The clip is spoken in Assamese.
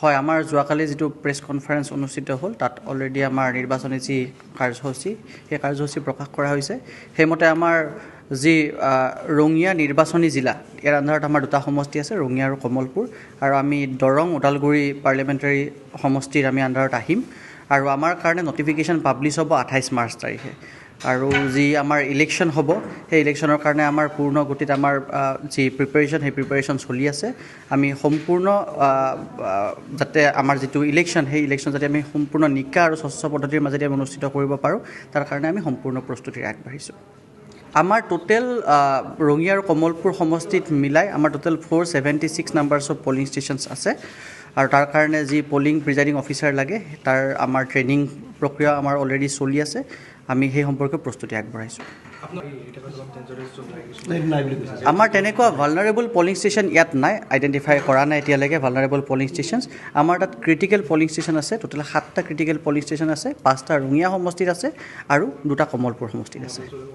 হয়, আমাৰ যোৱাকালি যিটো প্ৰেছ কনফাৰেন্স অনুষ্ঠিত হ'ল তাত অলৰেডি আমাৰ নিৰ্বাচনী যি কাৰ্যসূচী সেই কাৰ্যসূচী প্ৰকাশ কৰা হৈছে। সেইমতে আমাৰ যি ৰঙিয়া নিৰ্বাচনী জিলা ইয়াৰ আণ্ডাৰত আমাৰ দুটা সমষ্টি আছে, ৰঙিয়া আৰু কমলপুৰ, আৰু আমি দৰং ওদালগুৰি পাৰ্লিয়ামেণ্টাৰী সমষ্টিৰ আমি আণ্ডাৰত আহিম। আৰু আমাৰ কাৰণে নটিফিকেশ্যন পাব্লিছ হ'ব 28 মাৰ্চ তাৰিখে। আৰু যি আমাৰ ইলেকশ্যন হ'ব সেই ইলেকশ্যনৰ কাৰণে আমাৰ পূৰ্ণ গতিত আমাৰ যি প্ৰিপেৰেশ্যন সেই প্ৰিপেৰেশ্যন চলি আছে। আমি সম্পূৰ্ণ যাতে আমাৰ যিটো ইলেকশ্যন সেই ইলেকশ্যন যাতে আমি সম্পূৰ্ণ নিকা আৰু স্বচ্ছ পদ্ধতিৰ মাজেদি আমি অনুষ্ঠিত কৰিব পাৰোঁ তাৰ কাৰণে আমি সম্পূৰ্ণ প্ৰস্তুতিৰে আগবাঢ়িছোঁ। আমাৰ টোটেল ৰঙিয়া আৰু কমলপুৰ সমষ্টিত মিলাই আমাৰ total 476 numbers of polling stations আছে। আৰু তাৰ কাৰণে যি পলিং প্ৰিজাইডিং অফিচাৰ লাগে তাৰ আমাৰ ট্ৰেইনিং প্ৰক্ৰিয়া আমাৰ অলৰেডি চলি আছে। আমি সেই সম্পৰ্কে প্ৰস্তুতি আগবঢ়াইছোঁ। আমাৰ তেনেকুৱা ভালনাৰেবল পলিং ষ্টেচন ইয়াত নাই, আইডেণ্টিফাই কৰা নাই এতিয়ালৈকে ভালনাৰেবল পলিং ষ্টেচনছ। আমাৰ তাত ক্ৰিটিকেল পলিং ষ্টেচন আছে, টোটেল 7টা ক্ৰিটিকেল পলিং ষ্টেচন আছে, 5টা ৰঙিয়া সমষ্টিত আছে আৰু 2টা কমলপুৰ সমষ্টিত আছে।